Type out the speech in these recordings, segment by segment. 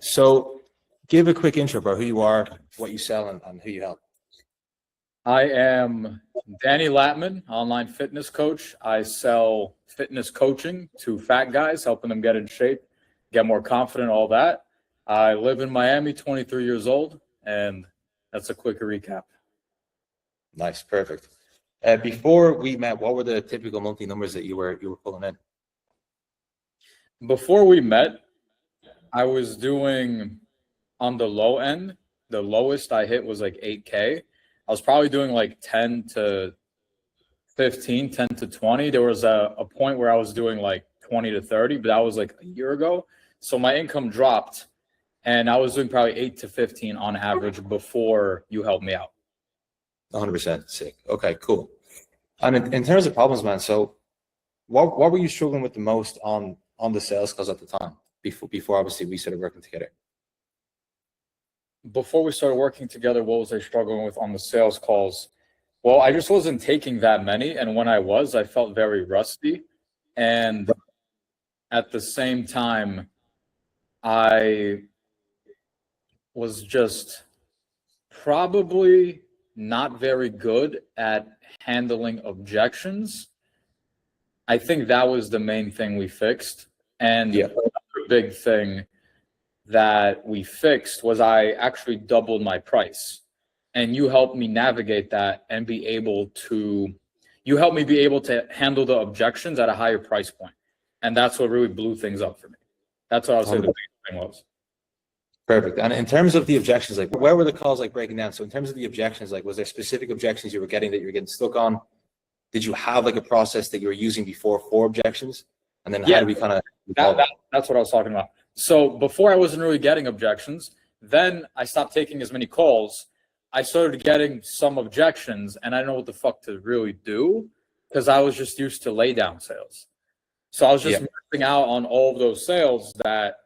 So give a quick intro, bro, who you are, what you sell, and who you help. I am Danny Latman, online fitness coach. I sell fitness coaching to fat guys, helping them get in shape, get more confident, all that. I live in Miami, 23 years old, and that's a quick recap. Nice, perfect. Before we met, what were the typical monthly numbers that you were pulling in? Before we met, I was doing on the low end. The lowest I hit was like 8K. I was probably doing like 10 to 15, 10 to 20. There was a point where I was doing like 20 to 30, but that was like a year ago. So my income dropped and I was doing probably 8 to 15 on average before you helped me out. 100% sick. Okay, cool. And in terms of problems, man, so what were you struggling with the most on the sales calls at the time before obviously we started working together? Before we started working together, what was I struggling with on the sales calls? Well, I just wasn't taking that many. And when I was, I felt very rusty. And at the same time, I was just probably not very good at handling objections. I think that was the main thing we fixed. And another big thing that we fixed was I actually doubled my price. And you helped me navigate that and you helped me be able to handle the objections at a higher price point. And that's what really blew things up for me. That's what I would say the biggest thing was. Perfect. And in terms of the objections, like where were the calls like breaking down? So in terms of the objections, like was there specific objections you were getting that you were getting stuck on? Did you have like a process that you were using before for objections? And then how do we kind of that's what I was talking about. So before I wasn't really getting objections. Then I stopped taking as many calls. I started getting some objections and I didn't know what the fuck to really do because I was just used to lay down sales. So I was just missing out on all of those sales that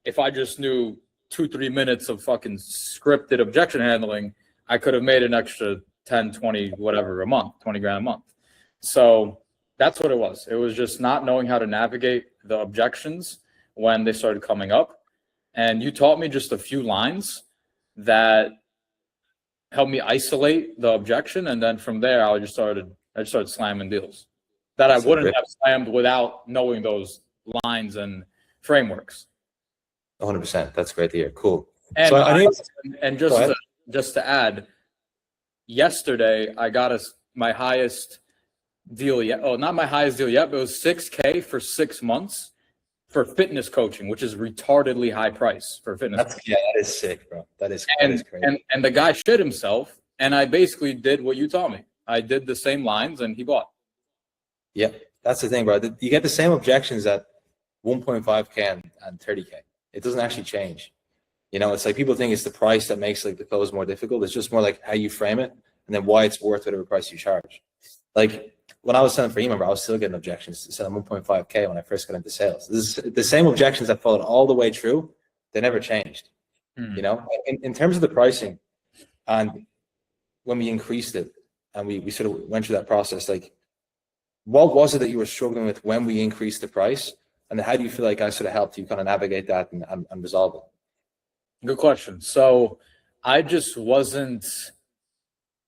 if I just knew 2-3 minutes of fucking scripted objection handling, I could have made an extra 10, 20, whatever a month, 20 grand a month. So that's what it was. It was just not knowing how to navigate the objections when they started coming up. And you taught me just a few lines that helped me isolate the objection. And then from there, I just started slamming deals that I wouldn't have slammed without knowing those lines and frameworks. 100%. That's great to hear. Cool. And, so just to add, yesterday I got my highest deal yet. Oh, not my highest deal yet, but it was 6K for 6 months for fitness coaching, which is retardedly high price for fitness. That is sick, bro. That is crazy. And the guy shit himself, and I basically did what you taught me. I did the same lines, and he bought. Yeah, that's the thing, bro. You get the same objections at 1.5K and 30K. It doesn't actually change. You know, it's like people think it's the price that makes like the close more difficult. It's just more like how you frame it and then why it's worth whatever price you charge. Like when I was selling for email, I was still getting objections to selling 1.5K when I first got into sales. This is the same objections that followed all the way through. They never changed. You know, in terms of the pricing, and when we increased it and we sort of went through that process, like what was it that you were struggling with when we increased the price? And how do you feel like I sort of helped you kind of navigate that and resolve it? Good question. So I just wasn't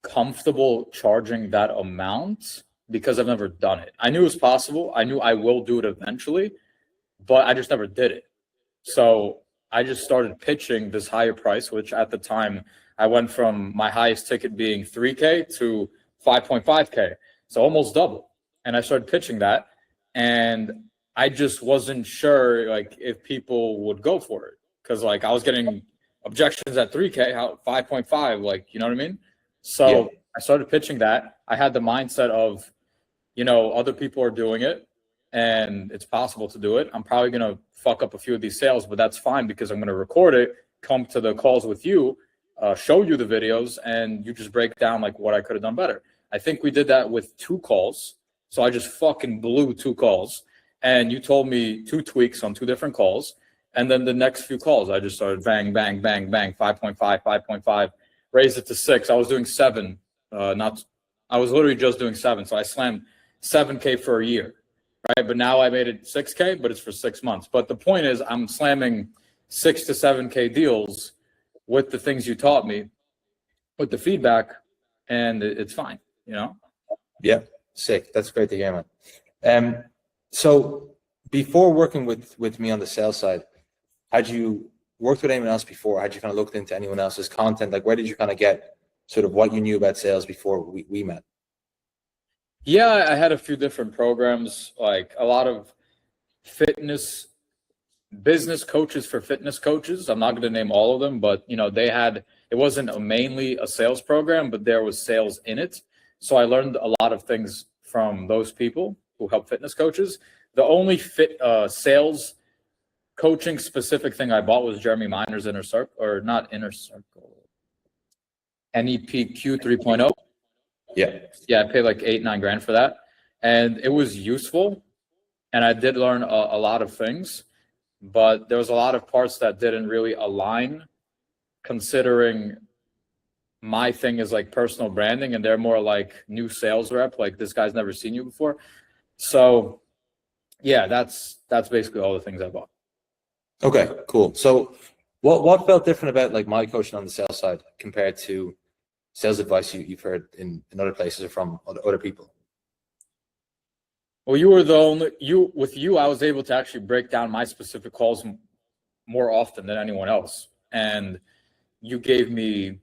comfortable charging that amount because I've never done it. I knew it was possible. I knew I will do it eventually, but I just never did it. So I just started pitching this higher price, which at the time I went from my highest ticket being 3K to 5.5K. So almost double. And I started pitching that. And I just wasn't sure like if people would go for it. Cause like I was getting objections at 3K, how 5.5, like, you know what I mean? So I started pitching that. I had the mindset of, you know, other people are doing it and it's possible to do it. I'm probably going to fuck up a few of these sales, but that's fine because I'm going to record it, come to the calls with you, show you the videos, and you just break down like what I could have done better. I think we did that with 2 calls. So I just fucking blew 2 calls. And you told me 2 tweaks on 2 different calls. And then the next few calls, I just started bang, bang, bang, bang, 5.5, 5.5, raised it to 6. I was doing 7. I was literally just doing 7. So I slammed 7K for a year, right? But now I made it 6K, but it's for 6 months. But the point is I'm slamming 6 to 7K deals with the things you taught me, with the feedback, and it's fine, you know? Yeah, sick. That's great to hear, man. So before working with me on the sales side, had you worked with anyone else before? Had you kind of looked into anyone else's content? Like, where did you kind of get sort of what you knew about sales before we met? Yeah, I had a few different programs, like a lot of fitness business coaches for fitness coaches. I'm not going to name all of them, but you know, it wasn't mainly a sales program, but there was sales in it. So I learned a lot of things from those people who help fitness coaches. The only sales coaching specific thing I bought was Jeremy Miner's Inner Circle, or not Inner Circle, NEPQ 3.0. Yeah. Yeah, I paid like 8-9 grand for that. And it was useful. And I did learn a lot of things, but there was a lot of parts that didn't really align, considering my thing is like personal branding and they're more like new sales rep, like this guy's never seen you before. So yeah, that's basically all the things I bought. Okay, cool. So what felt different about like my coaching on the sales side compared to sales advice you've heard in other places or from other people? Well, you were the only I was able to actually break down my specific calls more often than anyone else. And you gave me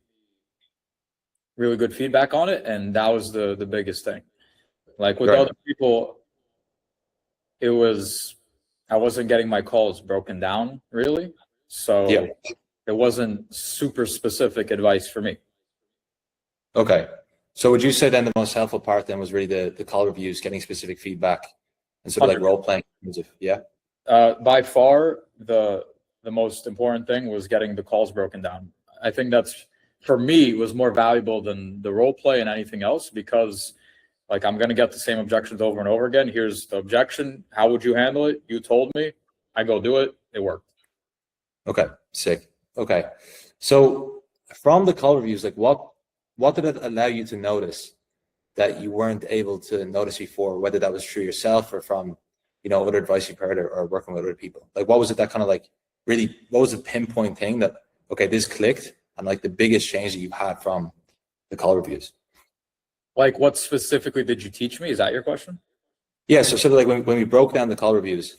really good feedback on it. And that was the biggest thing. Like with Right. other people, I wasn't getting my calls broken down really. So Yeah. it wasn't super specific advice for me. Okay. So would you say then the most helpful part then was really the call reviews, getting specific feedback and sort of like role playing in terms of, yeah? By far, the most important thing was getting the calls broken down. I think that's, for me, was more valuable than the role play and anything else, because like I'm going to get the same objections over and over again. Here's the objection. How would you handle it? You told me. I go do it. It worked. Okay, sick. Okay. So from the call reviews, like what did it allow you to notice that you weren't able to notice before, whether that was true yourself or from, you know, other advice you've heard or working with other people? Like, what was it that kind of like really, what was the pinpoint thing that, okay, this clicked, and like the biggest change that you've had from the call reviews? Like, what specifically did you teach me? Is that your question? Yeah. So sort of like when we broke down the call reviews,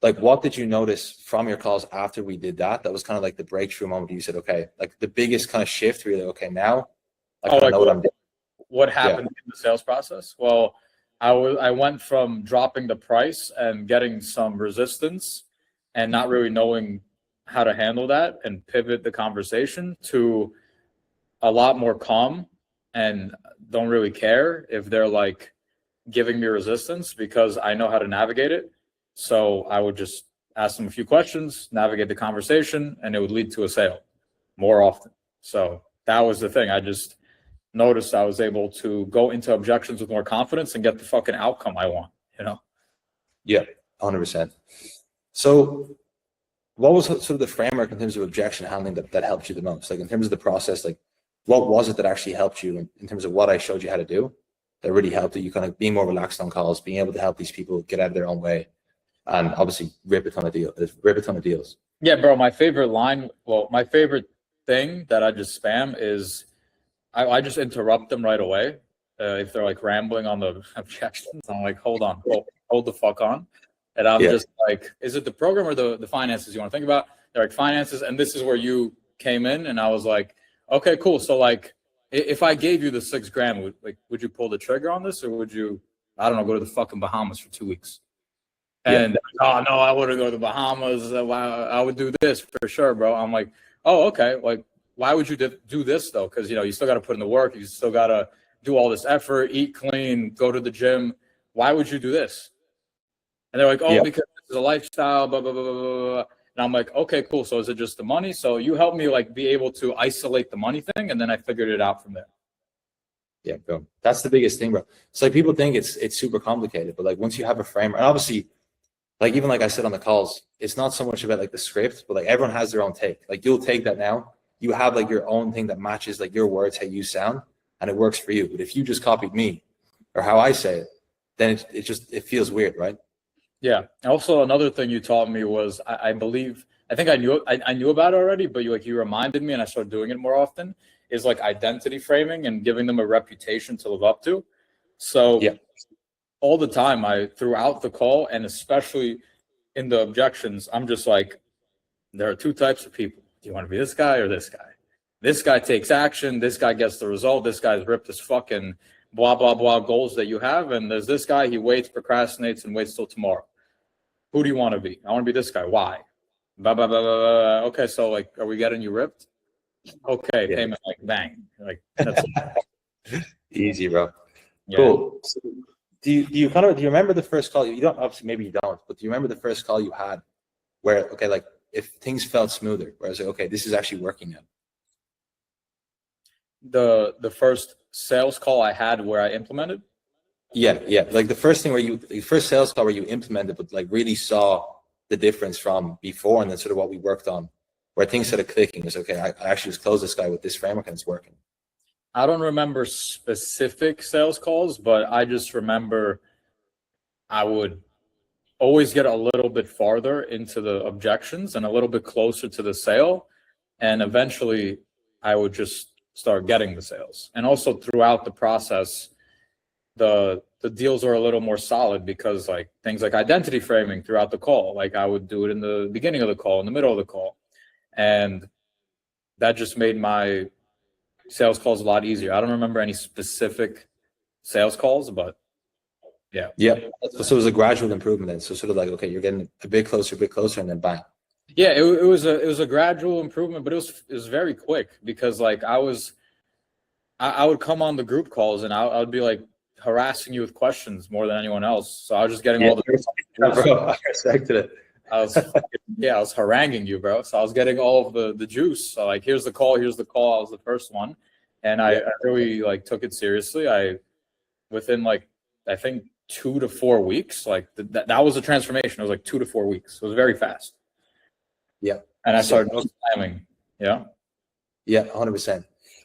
like what did you notice from your calls after we did that? That was kind of like the breakthrough moment. You said, okay, like the biggest kind of shift, really, okay, now I kind of know what I'm doing. What happened in the sales process? Well, I went from dropping the price and getting some resistance and not really knowing how to handle that and pivot the conversation to a lot more calm and don't really care if they're like giving me resistance, because I know how to navigate it. So I would just ask them a few questions, navigate the conversation, and it would lead to a sale more often. So that was the thing. I just noticed I was able to go into objections with more confidence and get the fucking outcome I want, you know? Yeah, 100%. So what was sort of the framework in terms of objection handling that helped you the most? Like in terms of the process, like what was it that actually helped you in terms of what I showed you how to do that really helped you kind of being more relaxed on calls, being able to help these people get out of their own way, and obviously rip a ton of deals? Yeah, bro, my favorite thing that I just spam is I just interrupt them right away. If they're like rambling on the objections, I'm like, hold on, hold the fuck on. And I'm just like, is it the program or the finances you want to think about? They're like, finances. And this is where you came in. And I was like, okay, cool. So like, if I gave you the 6 grand, would you pull the trigger on this, or would you, I don't know, go to the fucking Bahamas for 2 weeks? And oh no, I wouldn't go to the Bahamas. I would do this for sure, bro. I'm like, oh, okay. Like, why would you do this though? Because you know, you still got to put in the work. You still got to do all this effort, eat clean, go to the gym. Why would you do this? And they're like, oh, because it's a lifestyle, blah, blah, blah, blah, blah. And I'm like, okay, cool. So is it just the money? So you helped me like be able to isolate the money thing, and then I figured it out from there. Yeah, bro. That's the biggest thing, bro. It's like people think it's super complicated, but like once you have a framework, and obviously, like even like I said on the calls, it's not so much about like the script, but like everyone has their own take. Like you'll take that now. You have like your own thing that matches like your words, how you sound, and it works for you. But if you just copied me or how I say it, then it feels weird, right? Yeah. Also, another thing you taught me was I I think I knew about it already, but you reminded me and I started doing it more often, is like identity framing and giving them a reputation to live up to. So Yeah. all the time, throughout the call, and especially in the objections, I'm just like, there are two types of people. Do you want to be this guy or this guy? This guy takes action. This guy gets the result. This guy's ripped his fucking blah, blah, blah goals that you have. And there's this guy, he waits, procrastinates, and waits till tomorrow. Who do you want to be? I want to be this guy. Why? Blah, blah, blah, blah, blah. Okay, so like, are we getting you ripped? Okay, Yeah. payment, like bang. Like, that's Easy, bro. yeah. Cool. So do you remember the first call? You don't, obviously, maybe you don't, but do you remember the first call you had where, okay, like if things felt smoother, where I was like, okay, this is actually working now? The first sales call I had where I implemented. Yeah. Like the first sales call where you implemented, but like really saw the difference from before and then sort of what we worked on, where things started clicking. Is okay, I actually just closed this guy with this framework and it's working. I don't remember specific sales calls, but I just remember I would always get a little bit farther into the objections and a little bit closer to the sale. And eventually I would just start getting the sales. And also throughout the process, the deals are a little more solid because like things like identity framing throughout the call, like I would do it in the beginning of the call, in the middle of the call. And that just made my sales calls a lot easier. I don't remember any specific sales calls, but yeah. So it was a gradual improvement then. So sort of like, okay, you're getting a bit closer, and then bang. Yeah, it was a gradual improvement, but it was very quick because like I would come on the group calls and I would be like harassing you with questions more than anyone else. So I was just getting all the bro, I respected it. I was haranguing you, bro. So I was getting all of the juice. So like, here's the call. I was the first one, and I really like took it seriously. Within like I think 2 to 4 weeks, like that was a transformation. It was like 2 to 4 weeks. It was very fast. Yeah, and I started slamming. Yeah, 100%.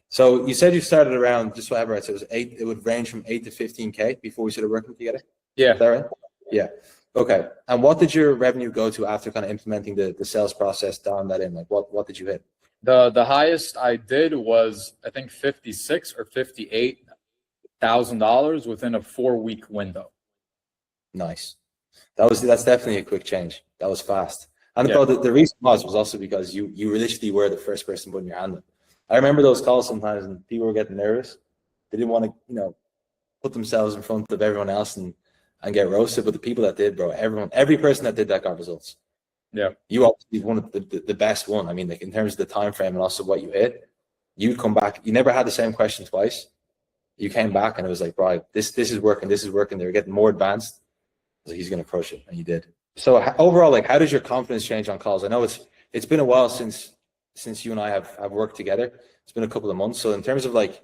So you said you started around just whatever. So it was 8. It would range from 8 to 15K before we started working together. Yeah, is that right? Yeah. Okay. And what did your revenue go to after kind of implementing the sales process, down that in? Like what did you hit? The highest I did was I think $56,000 or $58,000 within a 4-week window. Nice. That's definitely a quick change. That was fast. And bro, the reason was also because you literally were the first person putting your hand up. I remember those calls sometimes and people were getting nervous. They didn't want to, put themselves in front of everyone else and get roasted. But the people that did, bro, every person that did that got results. Yeah. You obviously one of the best one. I mean, like in terms of the time frame and also what you hit, you'd come back. You never had the same question twice. You came back and it was like, bro, this is working. This is working. They were getting more advanced. I was like, he's going to crush it. And you did. So overall, like, how does your confidence change on calls? I know it's been a while since you and I have worked together. It's been a couple of months. So in terms of like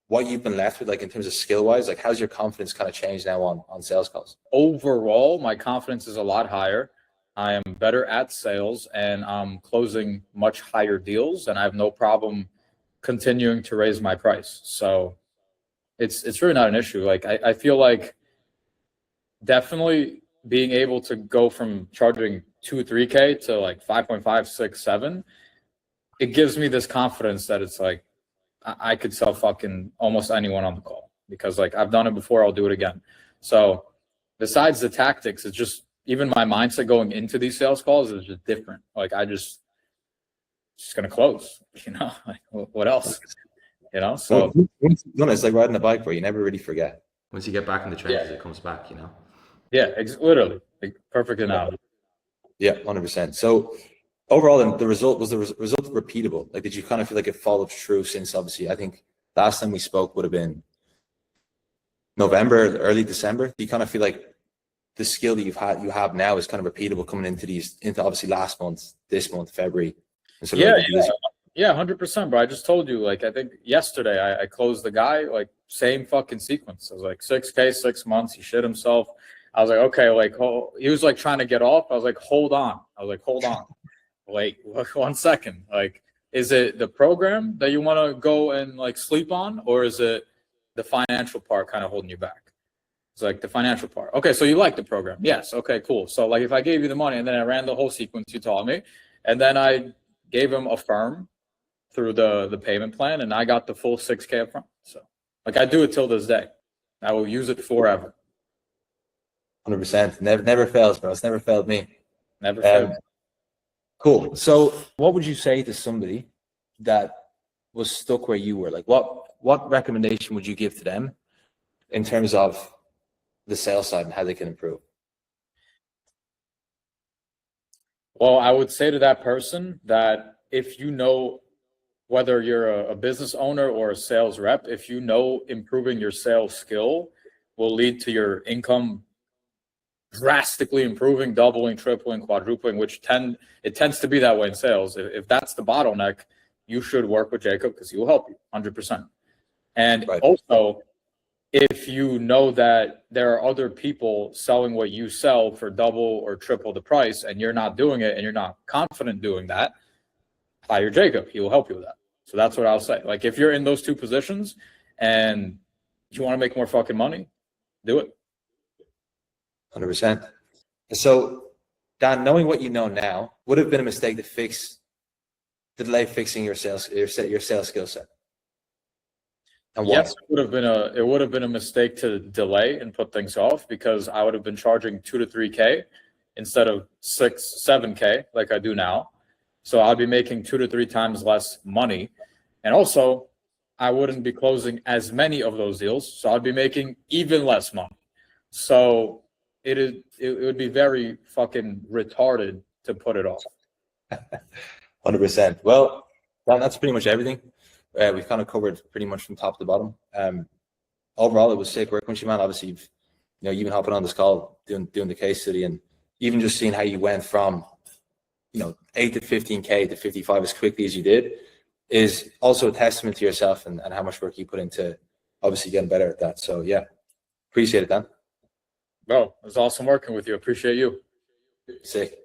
what you've been left with, like in terms of skill wise, like how's your confidence kind of changed now on sales calls? Overall, my confidence is a lot higher. I am better at sales and I'm closing much higher deals, and I have no problem continuing to raise my price. So it's really not an issue. Like I feel like definitely being able to go from charging 2 or 3K to like 5.5, 6, 7, it gives me this confidence that it's like I could sell fucking almost anyone on the call because like I've done it before, I'll do it again. So besides the tactics, it's just even my mindset going into these sales calls is just different. Like I just gonna close, like what else, so it's like riding a bike, bro. You never really forget. Once you get back in the trenches, it comes back, literally like, perfect analogy. 100%. So overall, then the result repeatable? Like, did you kind of feel like it followed through since obviously, I think last time we spoke would have been November, early December. Do you kind of feel like the skill that you have now is kind of repeatable coming into obviously last month, this month, February? And Yeah, 100%, bro. I just told you, like, I think yesterday I closed the guy, like, same fucking sequence. I was like, 6K, 6 months. He shit himself. I was like, okay, like, he was like trying to get off. I was like, hold on. Wait, 1 second. Like, is it the program that you want to go and like sleep on, or is it the financial part kind of holding you back? It's like the financial part. Okay, so you like the program? Yes. Okay, cool. So like, if I gave you the money and then I ran the whole sequence you taught me, And then I gave him a firm through the payment plan, and I got the full 6K up front. So like I do it till this day. I will use it forever. 100%. Never fails, bro. It's never failed me. Never failed. Cool. So what would you say to somebody that was stuck where you were? Like what recommendation would you give to them in terms of the sales side and how they can improve? Well, I would say to that person that if you know, whether you're a business owner or a sales rep, if you know improving your sales skill will lead to your income drastically improving, doubling, tripling, quadrupling, which it tends to be that way in sales. If that's the bottleneck, you should work with Jacob because he will help you 100%. And Right. also, if you know that there are other people selling what you sell for double or triple the price and you're not doing it and you're not confident doing that, hire Jacob. He will help you with that. So that's what I'll say. Like if you're in those two positions and you want to make more fucking money, do it. 100%. So, Dan, knowing what you know now, would have been a mistake to delay fixing your sales skill set. And why? Yes, it would have been a mistake to delay and put things off because I would have been charging 2 to 3K instead of 6, 7K like I do now. So I'd be making 2 to 3 times less money. And also I wouldn't be closing as many of those deals. So I'd be making even less money. So it would be very fucking retarded to put it off. 100%. Well, Dan, that's pretty much everything. We've kind of covered pretty much from top to bottom. Overall, it was sick working with you, man. Obviously, you've been hopping on this call, doing the case study, and even just seeing how you went from 8 to 15K to 55 as quickly as you did is also a testament to yourself and how much work you put into obviously getting better at that. So yeah, appreciate it, Dan. Bro, it was awesome working with you. Appreciate you. Sick.